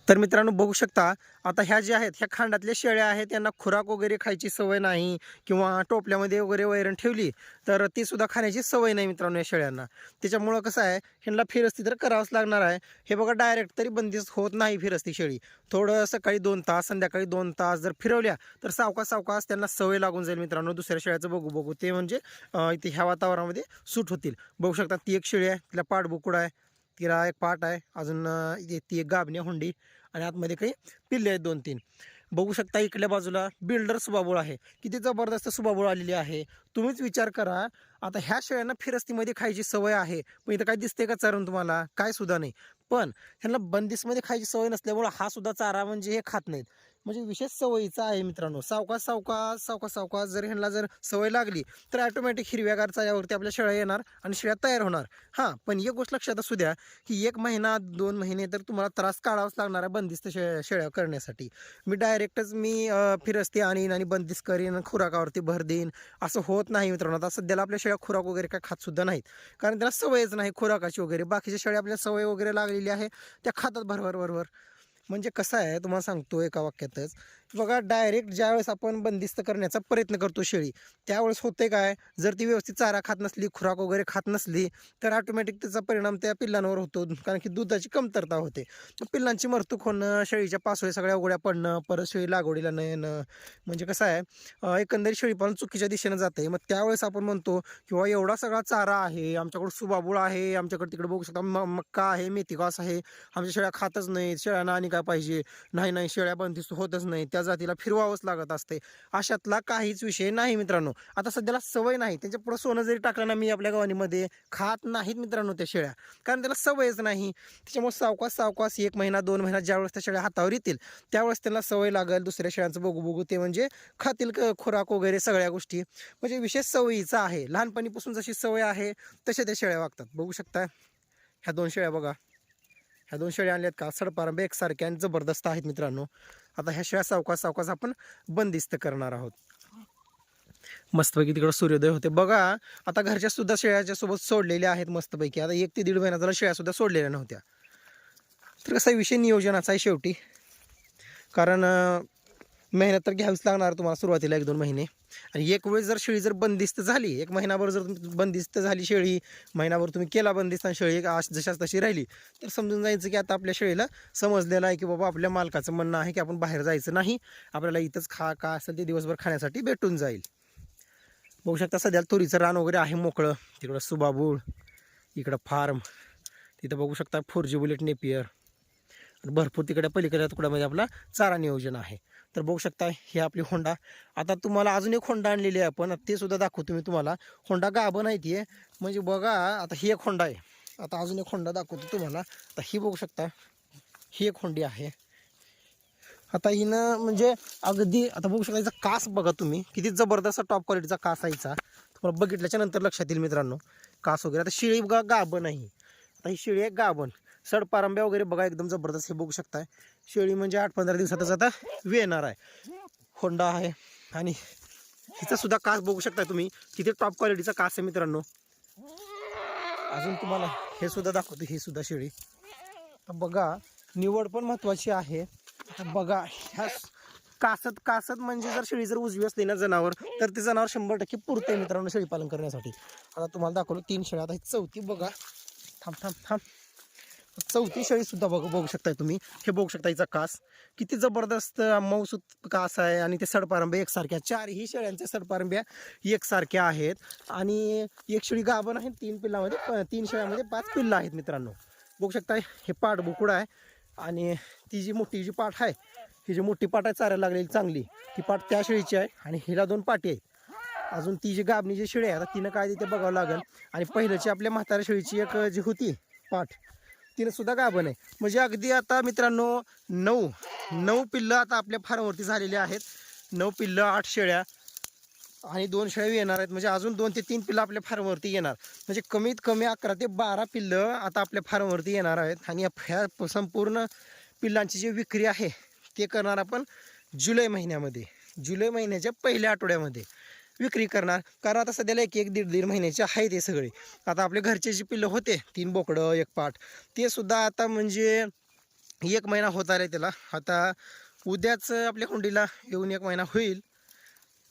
तर मित्रांनो बघू शकता, आता ह्या ज्या आहेत ह्या खांडातल्या शेळ्या आहेत, त्यांना खुराक वगैरे खायची सवय नाही किंवा टोपल्यामध्ये वगैरे वैरण ठेवली तर ती सुद्धा खाण्याची सवय नाही मित्रांनो या शेळ्यांना. त्याच्यामुळं कसं आहे, ह्यांना फिरस्ती तर करावंच लागणार आहे. हे बघा डायरेक्ट तरी बंदिस्त होत नाही फिरस्ती शेळी. थोडं सकाळी 2 तास, संध्याकाळी 2 तास जर फिरवल्या तर सावकाश सावकाश त्यांना सवय लागून जाईल मित्रांनो. दुसऱ्या शेळ्याचं बघू बघू ते म्हणजे इथे ह्या वातावरणामध्ये सूट होतील. बघू शकता ती एक शेळी आहे, तिला पाठबुकुड आहे, तिला एक पाट आहे, अजून ती एक गाभणी हुंडी आणि आतमध्ये काही पिल्ले आहेत 2-3. बघू शकता इकडल्या बाजूला बिल्डर सुबाबूळ आहे. किती जबरदस्त सुबाबूळ आलेली आहे. तुम्हीच विचार करा, आता ह्या शेळ्यांना फिरस्तीमध्ये खायची सवय आहे, पण इथं काय दिसते का चरण तुम्हाला? काय सुद्धा नाही. पण ह्यांना बंदिस्तमध्ये खायची सवय नसल्यामुळं हा सुद्धा चारा म्हणजे हे खात नाहीत. म्हणजे विशेष सवयीचा आहे मित्रांनो. सावकाश सावकाश सावकाश सावकाश जर ह्यांना जर सवय लागली तर ऑटोमॅटिक हिरव्यागार चाऱ्यावरती आपल्या शेळ्या येणार आणि शेळ्या तयार होणार. हां, पण एक गोष्ट लक्षात असू द्या की 1 महिना 2 महिने तर तुम्हाला त्रास काढावाच लागणार आहे बंदिस्त शेळ्या करण्यासाठी. मी डायरेक्टच फिरस्ती आणीन आणि बंदिस्त करीन आणि खुराकावरती भर देईन असं होत नाही मित्रांनो. आता सध्याला आपल्या शेळ्या खुराक वगैरे काय खात सुद्धा नाहीत, कारण त्याला सवयच नाही खुराकाची वगैरे. बाकीच्या शेळ्या आपल्याला सवय वगैरे लागलेली आहे, त्या खातात भरभर भरभर. म्हणजे कसं आहे तुम्हाला सांगतो एका वाक्यातच, बघा डायरेक्ट ज्यावेळेस आपण बंदिस्त करण्याचा प्रयत्न करतो शेळी, त्यावेळेस होते काय, जर ती व्यवस्थित चारा खात नसली, खुराक वगैरे खात नसली तर ऑटोमॅटिक त्याचा परिणाम त्या पिल्लांवर होतो, कारण की दुधाची कमतरता होते. मग पिल्लांची मरतूक होणं, शेळीच्या पासोळ्या सगळ्या उघड्या पडणं, परत शेळी लागवडीला न येणं, म्हणजे कसं आहे एकंदरीत शेळीपालन चुकीच्या दिशेनं जाते. मग त्यावेळेस आपण म्हणतो किंवा एवढा सगळा चारा आहे आमच्याकडे, सुबाबूळ आहे आमच्याकडे, तिकडे बघू शकता मक्का आहे, मेथी घास आहे, आमच्या शेळ्या खातच नाहीत, शेळ्यांना आणि काय पाहिजे, नाही नाही शेळ्या बंदिस्त होतच नाही, त्या जातीला फिरवावंच लागत असते. अशातला काहीच विषय नाही मित्रांनो. आता सध्याला सवय नाही, त्यांच्या पुढं सोनं जरी टाकलं ना मी आपल्या गव्हाणीमध्ये, खात नाहीत मित्रांनो त्या शेळ्या, कारण त्याला सवयच नाही. त्याच्यामुळे सावकाश सावकाश 1 महिना 2 महिना ज्यावेळेस त्या शेळ्या हातावर येतील त्यावेळेस त्यांना सवय लागेल. दुसऱ्या शेळ्यांचं बघू बघू ते म्हणजे खातील खुराक वगैरे सगळ्या गोष्टी. म्हणजे विशेष सवयीचा आहे. लहानपणीपासून जशी सवय आहे तशा त्या शेळ्या वागतात. बघू शकता ह्या 2 शेळ्या बघा, ह्या 2 शेळ्या आणल्यात का सडपारंब्या एकसारख्या आणि जबरदस्त आहेत मित्रांनो. आता ह्या शेळ्या सावकाश सावकाश आपण बंदिस्त करणार आहोत. मस्तपैकी तिकडं सूर्योदय होते बघा. आता घरच्या सुद्धा शेळ्याच्या सोबत सोडलेल्या आहेत मस्तपैकी. आता 1 ते 1.5 महिना झाला शेळ्या सुद्धा सोडलेल्या नव्हत्या. तर कसा विषय नियोजनाचा आहे शेवटी, कारण मेहनत तर घ्यावीच लागणार तुम्हाला सुरुवातीला 1-2 महिने. आणि एक वेळ जर शेळी जर बंदिस्त झाली, 1 महिनाभर जर बंदिस्त झाली शेळी, महिनाभर तुम्ही केला बंदिस्त आणि शेळी जशाच तशी राहिली, तर समजून जायचं की आता आपल्या शेळीला समजलेलं आहे की बाबा आपल्या मालकाचं म्हणणं आहे की आपण बाहेर जायचं नाही, आपल्याला इथंच का असेल ते दिवसभर खाण्यासाठी भेटून जाईल. बघू शकता सध्या तुरीचं रान वगैरे आहे मोकळं, तिकडं सुबाबूळ, इकडं फार्म, तिथं बघू शकता 4G बुलेट नेपियर आणि भरपूर तिकडे पलीकडच्या तुकड्यामध्ये आपला चारा नियोजन आहे. तर बघू शकता ही आपली होंडा. आता तुम्हाला अजून एक होंडा आणलेली आहे आपण, ते सुद्धा दाखवतो मी तुम्हाला. होंडा गाभण आहे ती, म्हणजे बघा आता ही एक होंडा आहे. आता अजून एक होंडा दाखवतो तुम्हाला. आता ही बघू शकता, ही एक होंडी आहे. आता हिनं म्हणजे अगदी आता बघू शकता हिचा कास बघा तुम्ही, किती जबरदस्त टॉप क्वालिटीचा कास आहे हिचा. तुम्हाला बघितल्याच्या नंतर लक्षात येईल मित्रांनो कास वगैरे. आता शेळी बघा गाभण आहे, आता ही शेळी आहे गाभण. सडपारंब्या वगैरे बघा एकदम जबरदस्त, हे बघू शकताय. शेळी म्हणजे 8-15 दिवसातच आता येणार आहे. होंडा आहे आणि हिचा सुद्धा कास बघू शकता तुम्ही, किती टॉप क्वालिटीचा कास आहे मित्रांनो. अजून तुम्हाला हे सुद्धा दाखवतो, ही सुद्धा शेळी. तर बघा निवड पण महत्त्वाची आहे. आता बघा ह्या कासत कासत म्हणजे जर शेळी जर उजवी असली ना जनावर, तर ते जनावर 100% पुरते मित्रांनो शेळी पालन करण्यासाठी. आता तुम्हाला दाखवलं 3 शेळ्या, आता ही चौथी बघा. थांब थांब थांब, चौथी शेळी सुद्धा बघू शकताय तुम्ही. हे बघू शकता हिचा कास किती जबरदस्त मऊसूत कास आहे आणि ते सडपारंब्या एकसारख्या, 4ही शेळ्यांच्या सडपारंब्या एकसारख्या आहेत. आणि एक शेळी गाभण आहे, 3 पिल्लामध्ये 3 शेळ्यामध्ये 5 पिल्लं आहेत मित्रांनो. बघू शकताय हे पाठ बुकुड आहे आणि ती जी मोठी जी पाठ आहे, ही जी मोठी पाठ आहे चारायला लागलेली चांगली, ती पाठ त्या शेळीची आहे आणि हिला 2 पाठी आहेत. अजून ती जी गाभणी जी शेळी आहे आता तिनं काय ते बघावं लागेल. आणि पहिल्याची आपल्या म्हाताऱ्या शेळीची एक जी होती पाठ, तिनं सुद्धा गाभण आहे. म्हणजे अगदी आता मित्रांनो 9 पिल्लं आता आपल्या फार्मवरती झालेली आहेत. 9 पिल्लं, 8 शेळ्या आणि 2 शेळ्या येणार आहेत. म्हणजे अजून 2 ते 3 पिल्लं आपल्या फार्मवरती येणार. म्हणजे कमीत कमी 11 ते 12 पिल्लं आता आपल्या फार्मवरती येणार आहेत. आणि ह्या संपूर्ण पिल्लांची जी विक्री आहे ते करणार आपण जुलै महिन्यामध्ये, जुलै महिन्याच्या पहिल्या आठवड्यामध्ये विक्री करणार. कारण आता सध्याला 1-1, 1.5 महिन्याचे आहे ते सगळे. आता आपल्या घरचे जे पिल्लं होते 3 बोकडं 1 पाठ, ते सुद्धा आता म्हणजे 1 महिना होत आला त्याला. आता उद्याच आपल्या हुंडीला येऊन 1 महिना होईल.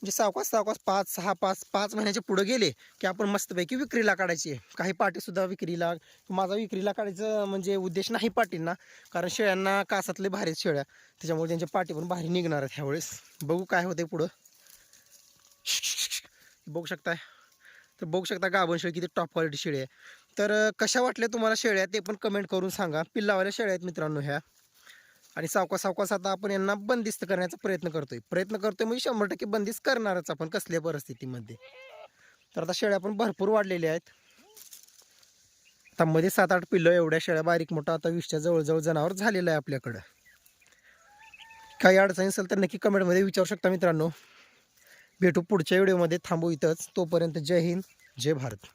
म्हणजे सावकाश सावकाश 5 महिन्याच्या पुढे गेले की आपण मस्तपैकी विक्रीला काढायची आहे. काही पाटीसुद्धा विक्रीला, माझा विक्रीला काढायचं म्हणजे उद्देश नाही पाटींना, कारण शेळ्यांना कासातले भारी आहेत शेळ्या, त्याच्यामुळे त्यांच्या पाटी पण भारी निघणार आहेत ह्यावेळेस. बघू काय होते पुढं. बघू शकताय, तर बघू शकता गाभण शेळी किती टॉप क्वालिटी शेळी आहे. तर कशा वाटल्या तुम्हाला शेळ्या ते पण कमेंट करून सांगा. पिल्लावाल्या शेळ्या आहेत मित्रांनो ह्या. आणि सावकाश सावकाश आता आपण यांना बंदिस्त करण्याचा प्रयत्न करतोय म्हणजे 100% बंदिस्त करणारच आपण कसल्या परिस्थितीमध्ये. तर आता शेळ्या पण भरपूर वाढलेल्या आहेत. आता मध्ये 7-8 पिल्लं, एवढ्या शेळ्या बारीक मोठा आता 20च्या जवळजवळ जनावर झालेलं आहे आपल्याकडं. काही अडचणी असेल तर नक्की कमेंटमध्ये विचारू शकता मित्रांनो. भेटू पुढच्या व्हिडिओमध्ये. थांबू इथंच. तोपर्यंत जय हिंद, जय भारत.